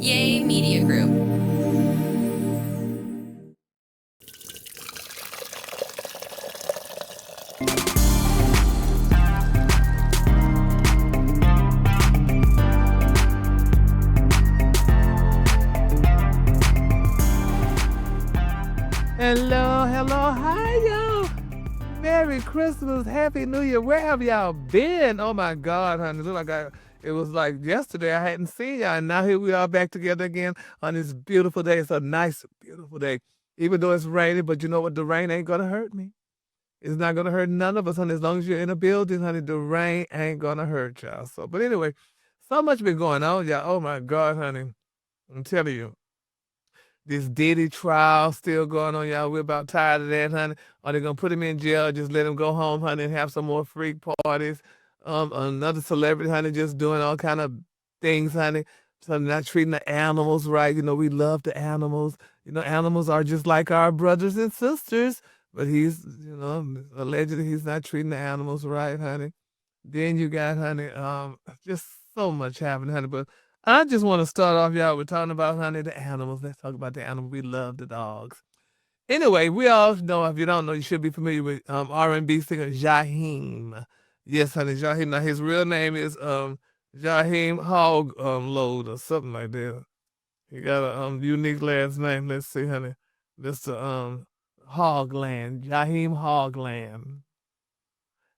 Yay Media Group. Hello, hi y'all. Merry Christmas, Happy New Year. Where have y'all been? Oh my God, honey. Look like it was like yesterday I hadn't seen y'all, and now here we are back together again on this beautiful day. It's a nice, beautiful day. Even though it's raining, but you know what? The rain ain't gonna hurt me. It's not gonna hurt none of us, honey. As long as you're in a building, honey, the rain ain't gonna hurt y'all. So, but anyway, so much been going on, y'all. Oh my God, honey. I'm telling you. This Diddy trial still going on, y'all. We're about tired of that, honey. Are they gonna put him in jail? Or just let him go home, honey, and have some more freak parties. Another celebrity, honey, just doing all kind of things, honey. So not treating the animals right. You know, we love the animals. You know, animals are just like our brothers and sisters. But he's, allegedly he's not treating the animals right, honey. Then you got, honey, just so much happening, honey. But I just want to start off, y'all. We're talking about, honey, the animals. Let's talk about the animals. We love the dogs. Anyway, we all know, if you don't know, you should be familiar with R&B singer Jaheim. Yes, honey, Jaheim. Now, his real name is Jaheim Hoagland or something like that. He got a unique last name. Let's see, honey. Mr. Hoagland, Jaheim Hoagland.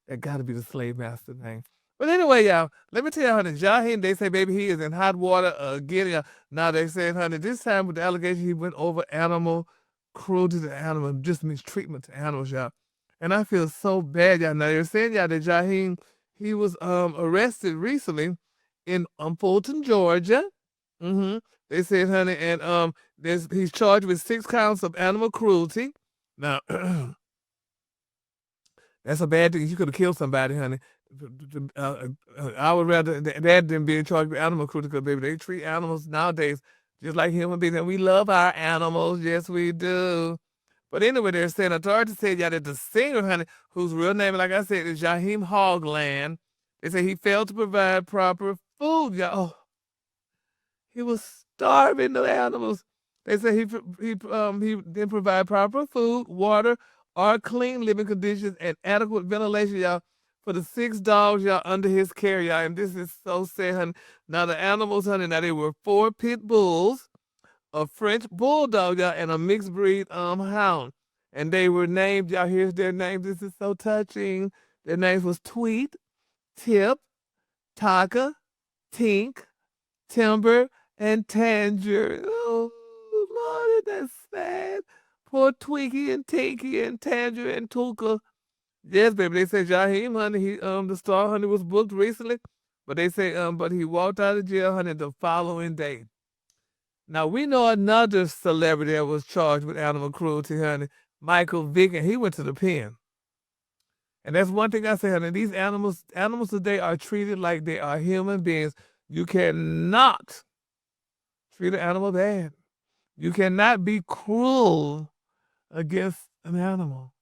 That got to be the slave master name. But anyway, y'all, let me tell y'all, honey, Jaheim, they say, baby, he is in hot water again. Y'all. Now they said, honey, this time with the allegation he went over animal cruelty to animals, just mistreatment to animals, y'all. And I feel so bad, y'all. Now they're saying, y'all, that Jaheim, he was arrested recently in Fulton, Georgia. Mm-hmm. They said, honey, and he's charged with 6 counts of animal cruelty. Now, that's a bad thing. You could have killed somebody, honey. I would rather that than being charged with animal cruelty, because baby, they treat animals nowadays just like human beings, and we love our animals. Yes, we do. But anyway, they're saying authorities said, yeah, that the singer, honey, whose real name, like I said, is Jaheim Hoagland, they say he failed to provide proper food. Yeah, oh, he was starving the animals. They say he didn't provide proper food, water, or clean living conditions and adequate ventilation, y'all, for the 6 dogs, y'all, under his care, y'all. And this is so sad, honey. Now the animals, honey, now they were 4 pit bulls, a French bulldog, y'all, and a mixed breed hound. And they were named, y'all. Here's their names. This is so touching. Their names was Tweet, Tip, Taka, Tink, Timber, and Tanger. Oh, Lord, that's sad. Poor Twinkie and Tinky and Tanger and Tuka. Yes, baby. They say Jaheim, honey, the star, honey, was booked recently, but they say, but he walked out of jail, honey, the following day. Now we know another celebrity that was charged with animal cruelty, honey, Michael Vick, and he went to the pen. And that's one thing I say, honey. These animals today are treated like they are human beings. You cannot treat an animal bad. You cannot be cruel against an animal.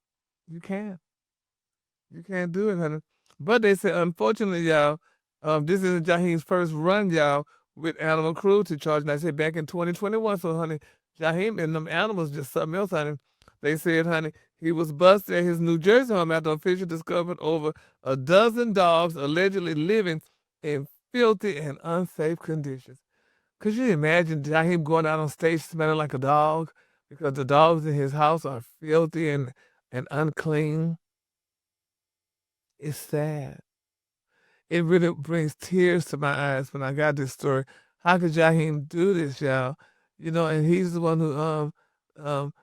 You can't. You can't do it, honey. But they say, unfortunately, y'all, this isn't Jaheim's first run, y'all, with animal cruelty charge. And I said back in 2021. So, honey, Jaheim and them animals just something else, honey. They said, honey, he was busted at his New Jersey home after officials discovered over a dozen dogs allegedly living in filthy and unsafe conditions. Could you imagine Jaheim going out on stage smelling like a dog? Because the dogs in his house are filthy and unclean. It's sad. It really brings tears to my eyes when I got this story. How could Jaheim do this, y'all? You know, and he's the one who um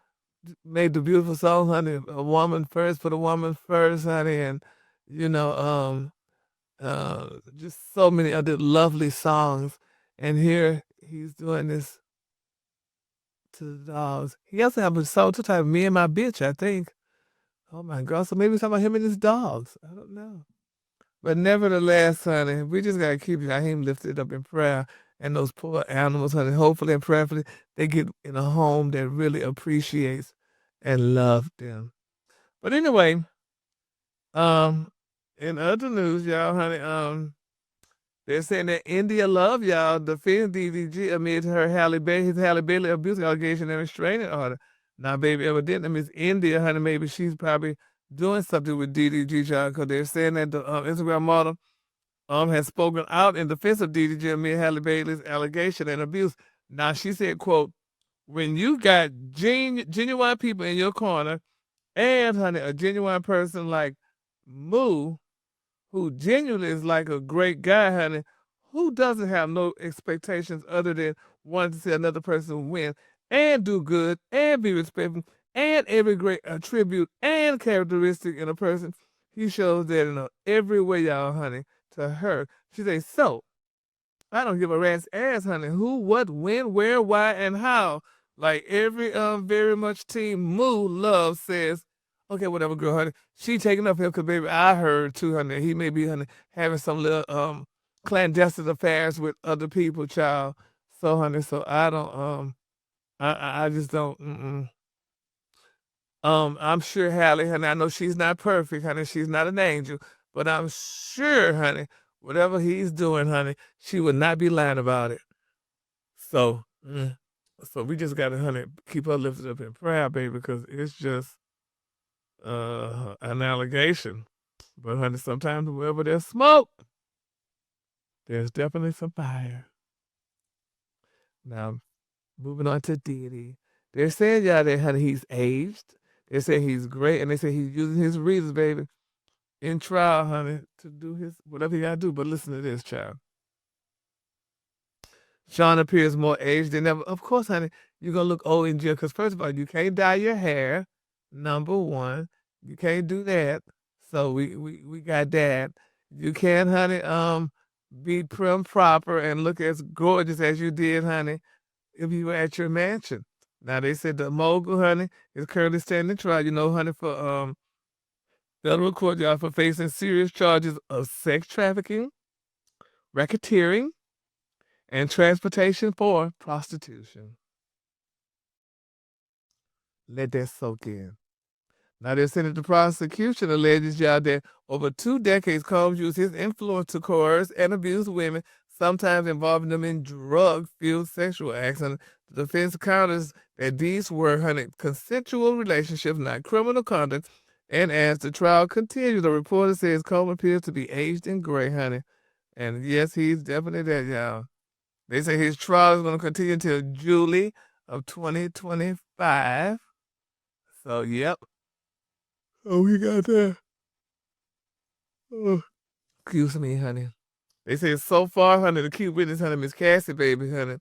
made the beautiful song, honey, a woman first, put a woman first, honey, and you know, just so many other lovely songs. And here he's doing this to the dogs. He also have a song to type "Me and My Bitch," I think. Oh my God! So maybe it's talking about him and his dogs. I don't know. But nevertheless, honey, we just gotta keep Jaheim lifted up in prayer, and those poor animals, honey. Hopefully and prayerfully, they get in a home that really appreciates and loves them. But anyway, um, in other news, y'all, honey, They're saying that India love y'all defend DDG amid his Halle Bailey abuse allegation and restraining order. Now, baby, evidently Miss India, honey, maybe she's probably doing something with DDG, child, because they're saying that the Instagram model has spoken out in defense of DDG amid Halle Bailey's allegation and abuse. Now, she said, quote, when you got genuine people in your corner and, honey, a genuine person like Moo, who genuinely is like a great guy, honey, who doesn't have no expectations other than wanting to see another person win and do good and be respectful and every great attribute and characteristic in a person, he shows that in every way, y'all, honey, to her. She say, so, I don't give a rat's ass, honey, who, what, when, where, why, and how. Like every very much team Moo Love says, okay, whatever, girl, honey. She taking up him because, baby, I heard too, honey. He may be, honey, having some little clandestine affairs with other people, child. So, honey, so I don't I just don't. I'm sure Halle, honey. I know she's not perfect, honey. She's not an angel, but I'm sure, honey, whatever he's doing, honey, she would not be lying about it. So, so we just gotta, honey, keep her lifted up in prayer, baby, because it's just an allegation. But, honey, sometimes wherever there's smoke, there's definitely some fire. Now, moving on to Diddy. They're saying, y'all, that, honey, he's aged. They say he's great, and they say he's using his reasons, baby, in trial, honey, to do his whatever he gotta do. But listen to this, child. Sean appears more aged than ever. Of course, honey, you're gonna look old in jail because first of all, you can't dye your hair. Number one, you can't do that. So we got that. You can't, honey, be prim proper and look as gorgeous as you did, honey, if you were at your mansion. Now they said the mogul, honey, is currently standing trial, you know, honey, for federal court, y'all, for facing serious charges of sex trafficking, racketeering, and transportation for prostitution. Let that soak in. Now they're saying that the prosecution alleges, y'all, that over 2 decades, Combs used his influence to coerce and abuse women, sometimes involving them in drug-fueled sexual acts. And the defense counters that these were, honey, consensual relationships, not criminal conduct. And as the trial continues, the reporter says Combs appears to be aged and gray, honey. And yes, he's definitely that, y'all. They say his trial is going to continue until July of 2025. So, yep. Oh, we got that. Oh, excuse me, honey. They say so far, honey, the key witness, honey, Miss Cassie, baby, honey,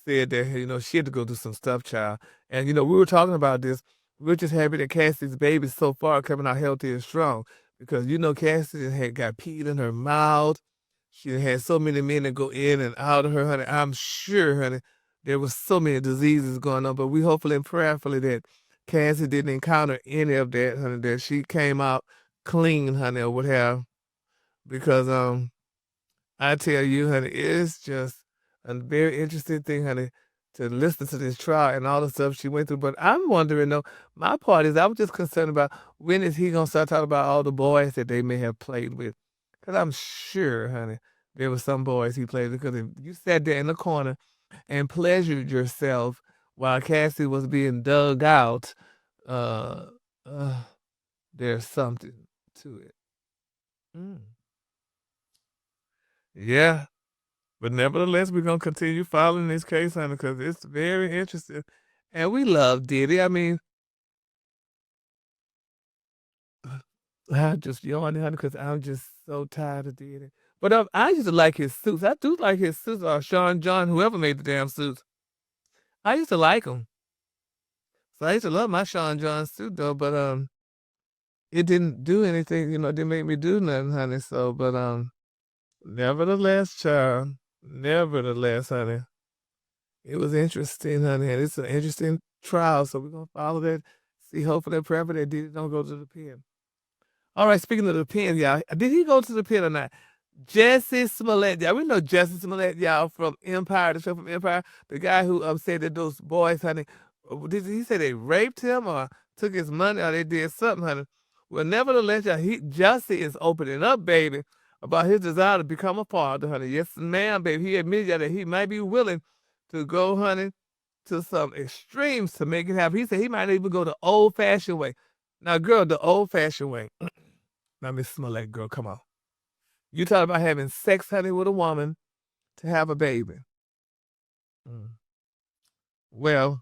said that, you know, she had to go do some stuff, child. And, you know, we were talking about this. We're just happy that Cassie's baby so far coming out healthy and strong. Because, you know, Cassie had got peed in her mouth. She had so many men that go in and out of her, honey. I'm sure, honey, there was so many diseases going on. But we hopefully and prayerfully that Cassie didn't encounter any of that, honey, that she came out clean, honey, or what have. Because I tell you, honey, it's just a very interesting thing, honey, to listen to this trial and all the stuff she went through. But I'm wondering, though, my part is I was just concerned about when is he gonna start talking about all the boys that they may have played with. Because I'm sure, honey, there were some boys he played with. Because if you sat there in the corner and pleasured yourself while Cassie was being dug out, uh, uh, there's something to it. Mm. Yeah, but nevertheless, we're gonna continue following this case, honey, because it's very interesting, and we love Diddy. I mean, I just yawning, honey, because I'm just so tired of Diddy. But I used to like his suits. I do like his suits. Sean John, whoever made the damn suits, I used to like them. So I used to love my Sean John suit though, but it didn't do anything. You know, it didn't make me do nothing, honey. So, but nevertheless, child, nevertheless, honey, it was interesting, honey, and it's an interesting trial. So we're gonna follow that. See, hopefully, that forever that Diddy don't go to the pen. All right, speaking of the pen, y'all, did he go to the pen or not? Jesse Smollett, y'all. We know Jesse Smollett, y'all, from Empire, the show from Empire. The guy who said that those boys, honey, did he say they raped him or took his money or they did something, honey? Well, nevertheless, y'all, Jussie is opening up, baby, about his desire to become a father, honey. Yes, ma'am, baby. He admitted that he might be willing to go, honey, to some extremes to make it happen. He said he might even go the old-fashioned way. Now, girl, the old-fashioned way. Now, Miss Smollett, girl, come on. You talk about having sex, honey, with a woman to have a baby. Mm. Well,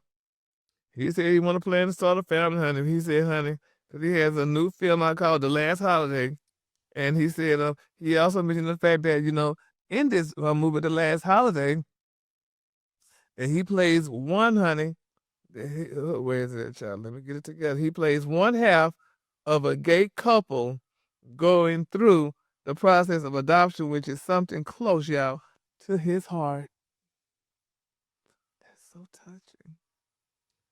he said he want to plan to start a family, honey. He said, honey, because he has a new film I call The Last Holiday. And he said he also mentioned the fact that, in this movie, The Last Holiday, that he plays one, honey. Where is it, child? Let me get it together. He plays one half of a gay couple going through the process of adoption, which is something close, y'all, to his heart. That's so touching.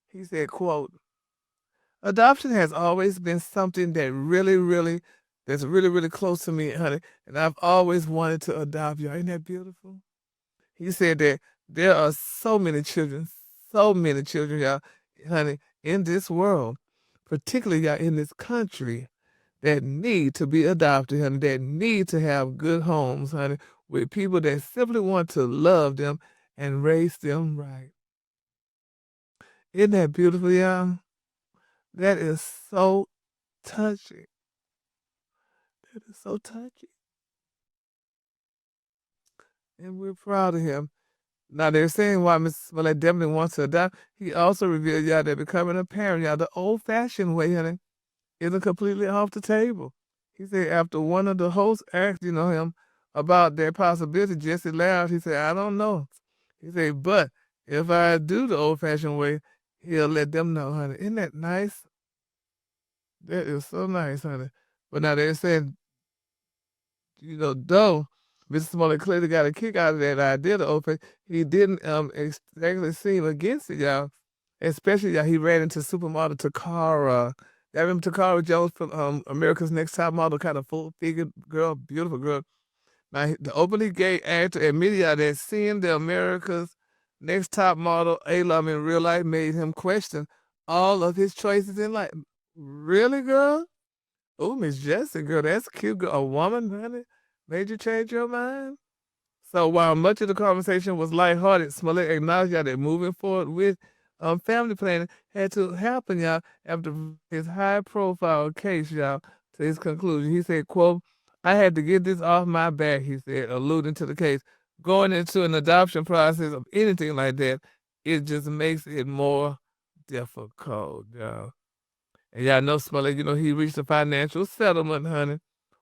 He said, quote, adoption has always been something that that's really, really close to me, honey. And I've always wanted to adopt y'all. Ain't that beautiful? He said that there are so many children, y'all, honey, in this world, particularly y'all in this country, that need to be adopted, honey, that need to have good homes, honey, with people that simply want to love them and raise them right. Isn't that beautiful, y'all? That is so touching. That is so touching. And we're proud of him. Now they're saying why Mrs. Smollett definitely wants to adopt. He also revealed, y'all, that becoming a parent, y'all, the old-fashioned way, honey, isn't completely off the table. He said after one of the hosts asked, him about their possibility, Jesse laughed. He said, I don't know. He said, but if I do the old-fashioned way, he'll let them know, honey. Isn't that nice? That is so nice, honey. But now they're saying, though Mr. Smollett clearly got a kick out of that idea, the open, he didn't exactly seem against it, y'all. Especially, y'all, he ran into supermodel Takara. Y'all remember Takara Jones from America's Next Top Model, kind of full-figured girl, beautiful girl. Now, the openly gay actor admitted, y'all, that seeing the America's Next Top Model A-Lum in real life made him question all of his choices in life. Really, girl? Oh, Miss Jessie, girl, that's cute, girl. A woman, honey, made you change your mind? So while much of the conversation was lighthearted, Smollett acknowledged, y'all, that moving forward with family planning had to happen, y'all, after his high-profile case, y'all, to his conclusion. He said, quote, I had to get this off my back, he said, alluding to the case. Going into an adoption process of anything like that, it just makes it more difficult, y'all. And y'all know Smollett, he reached a financial settlement, honey,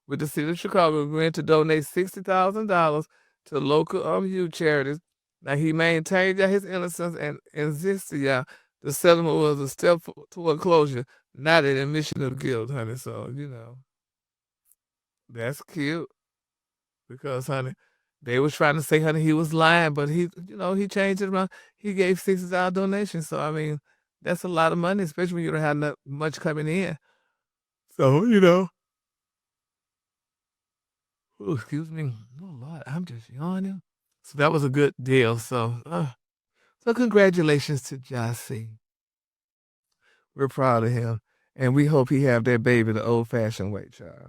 with the city of Chicago, agreeing to donate $60,000 to local youth charities. Now, he maintained his innocence and insisted, the settlement was a step toward closure, not an admission of guilt, honey. So, that's cute. Because, honey, they was trying to say, honey, he was lying, but he changed it around. He gave $60 donations. So, I mean, that's a lot of money, especially when you don't have not much coming in. So, oh, excuse me. Oh, Lord, I'm just yawning. So that was a good deal. So congratulations to Jussie. We're proud of him. And we hope he have that baby the old-fashioned way, child.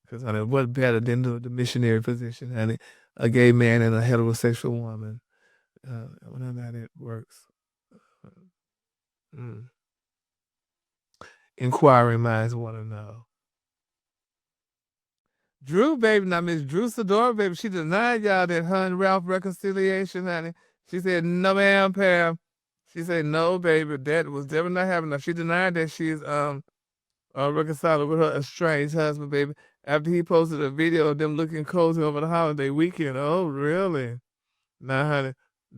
Because, honey, what better than the missionary position, honey? A gay man and a heterosexual woman. None of that it works. Mm. Inquiring minds want to know. Drew, baby, now Miss Drew Sidora, baby, she denied y'all that her and Ralph reconciliation, honey. She said, no, ma'am, Pam. She said, no, baby, that was definitely not happening. Now, she denied that she's reconciled with her estranged husband, baby, after he posted a video of them looking cozy over the holiday weekend. Oh, really? Now, honey,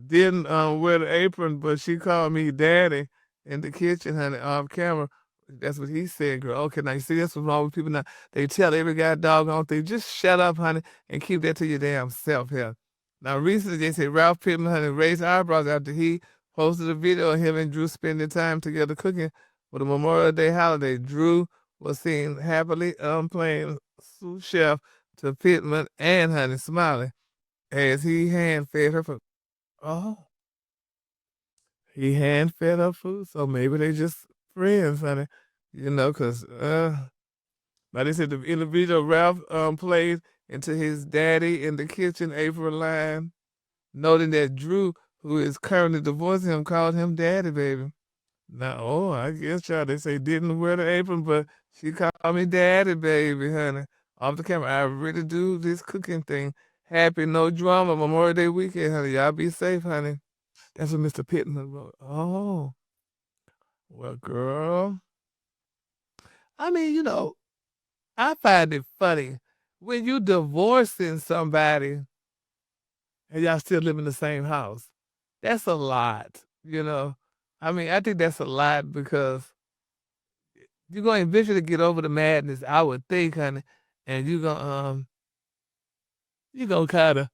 didn't wear the apron, but she called me daddy in the kitchen, honey, off camera. That's what he said, girl. Okay, now you see that's what's wrong with people now. They tell every guy doggone thing. Just shut up, honey, and keep that to your damn self here. Now recently they said Ralph Pittman, honey, raised eyebrows after he posted a video of him and Drew spending time together cooking for the Memorial Day holiday. Drew was seen happily playing sous chef to Pittman and honey smiling as he hand fed her food. Oh, he hand fed her food, so maybe they just friends, honey. Cause now they said in the video Ralph plays into his daddy in the kitchen, April line, noting that Drew, who is currently divorcing him, called him daddy, baby. Now, I guess y'all, they say didn't wear the apron, but she called me daddy, baby, honey. Off the camera, I really do this cooking thing. Happy, no drama, Memorial Day weekend, honey. Y'all be safe, honey. That's what Mr. Pittman wrote. Oh, well, girl. I mean, I find it funny when you divorcing somebody and y'all still live in the same house. That's a lot. I mean, I think that's a lot because you're gonna eventually get over the madness, I would think, honey, and you gonna kinda,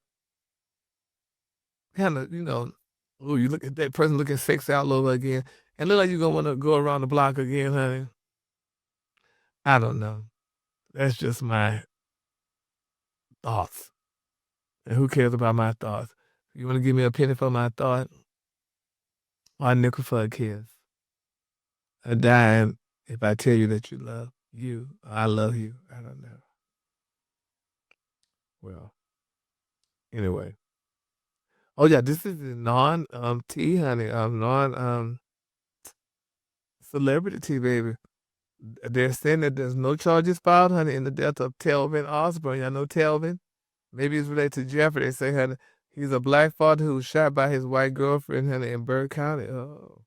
oh, you look at that person looking sexy all over again, and look like you're gonna wanna go around the block again, honey. I don't know. That's just my thoughts. And who cares about my thoughts? You wanna give me a penny for my thought? Or a nickel for a kiss? A dime if I tell you that you love you, or I love you. I don't know. Well, anyway. Oh yeah, this is the non tea, honey. Non celebrity tea, baby. They're saying that there's no charges filed, honey, in the death of Kelvin Osborne. Y'all know Kelvin? Maybe it's related to Jeffrey. They say, honey, he's a black father who was shot by his white girlfriend, honey, in Burke County. Oh,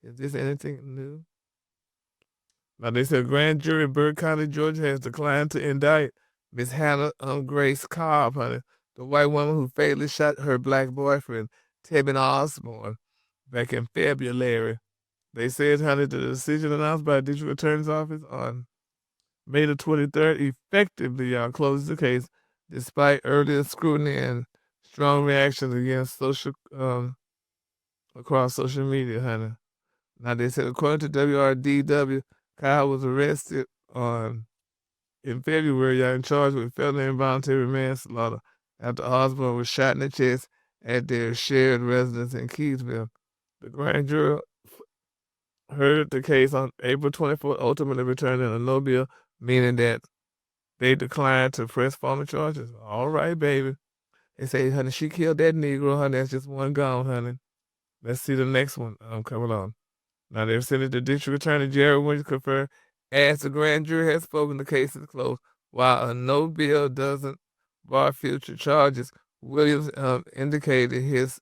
is this anything new? Now they said grand jury in Burke County, Georgia, has declined to indict Miss Hannah Grace Cobb, honey, the white woman who fatally shot her black boyfriend, Tevin Osborne, back in February. They said, honey, the decision announced by the district attorney's office on May the 23rd effectively, y'all, closes the case despite earlier scrutiny and strong reactions against across social media, honey. Now they said according to WRDW, Kyle was arrested in February, y'all, and charged with felony involuntary manslaughter after Osborne was shot in the chest at their shared residence in Keysville. The grand jury heard the case on April 24th, ultimately returning a no bill, meaning that they declined to press formal charges. All right, baby. They say, honey, she killed that Negro, honey. That's just one gone, honey. Let's see the next one coming on. Now, they've sent it to District Attorney Jerry Williams confirmed as the grand jury has spoken, the case is closed. While a no bill doesn't bar future charges, Williams indicated his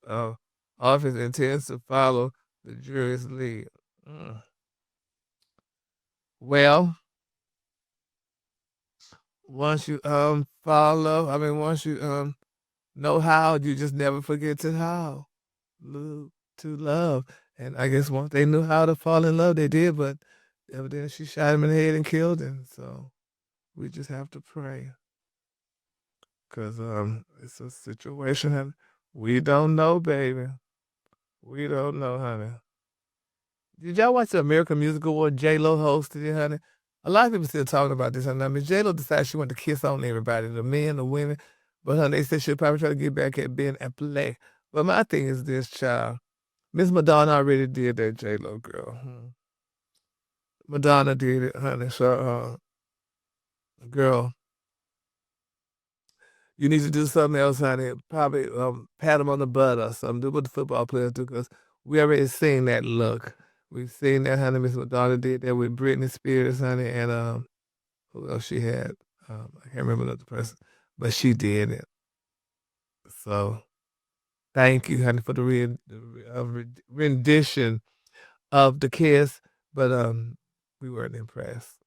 office intends to follow the jury's lead. Well, once you once you know how, you just never forget to how. To love. And I guess once they knew how to fall in love, they did, but evidently she shot him in the head and killed him. So we just have to pray. Cause it's a situation and we don't know, baby. We don't know, honey. Did y'all watch the American Music Award? J-Lo hosted it, honey. A lot of people still talking about this, honey. I mean, J-Lo decided she wanted to kiss on everybody, the men, the women. But honey, they said she'll probably try to get back at Ben and play. But my thing is this, child. Miss Madonna already did that, J-Lo girl. Madonna did it, honey. So, girl, you need to do something else, honey. Probably pat them on the butt or something. Do what the football players do, because we already seen that look. We've seen that, honey. Miss Madonna did that with Britney Spears, honey, and who else she had? I can't remember another person, but she did it. So, thank you, honey, for the rendition of the kiss, but we weren't impressed.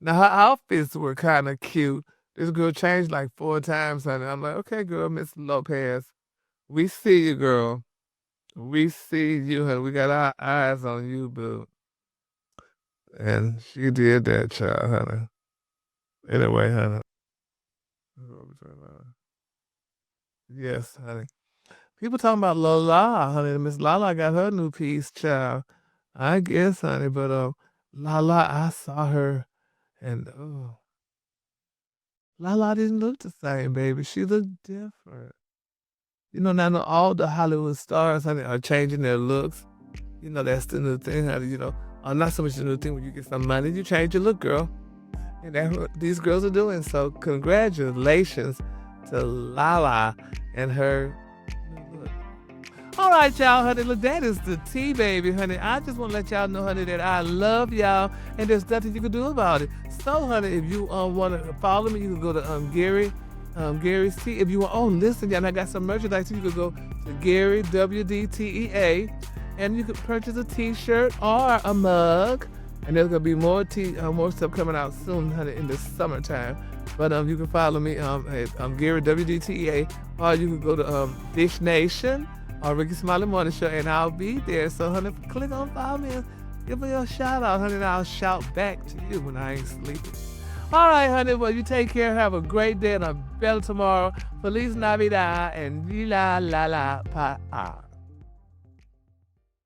Now her outfits were kind of cute. This girl changed like 4 times, honey. I'm like, okay, girl, Miss Lopez, we see you, girl. We see you, honey. We got our eyes on you, boo. And she did that, child, honey. Anyway, honey. Yes, honey. People talking about Lala, honey. Miss Lala got her new piece, child. I guess, honey, but Lala, I saw her, and Lala didn't look the same, baby. She looked different. Now all the Hollywood stars, honey, are changing their looks. That's the new thing, honey. Not so much the new thing when you get some money, you change your look, girl. And that's what these girls are doing. So congratulations to Lala and her. All right, y'all, honey. Look, that is the tea, baby, honey. I just want to let y'all know, honey, that I love y'all, and there's nothing you can do about it. So, honey, if you want to follow me, you can go to Gary's Tea. If you want, listen, y'all, I got some merchandise. You can go to Gary WDTEA, and you can purchase a T-shirt or a mug. And there's gonna be more stuff coming out soon, honey, in the summertime. But you can follow me at Gary WDTEA, or you can go to Dish Nation or Ricky Smiley Morning Show, and I'll be there. So, honey, click on follow me and give me a shout out, honey, and I'll shout back to you when I ain't sleeping. All right, honey, well, you take care. Have a great day and a better tomorrow. Feliz Navidad and la la la pa.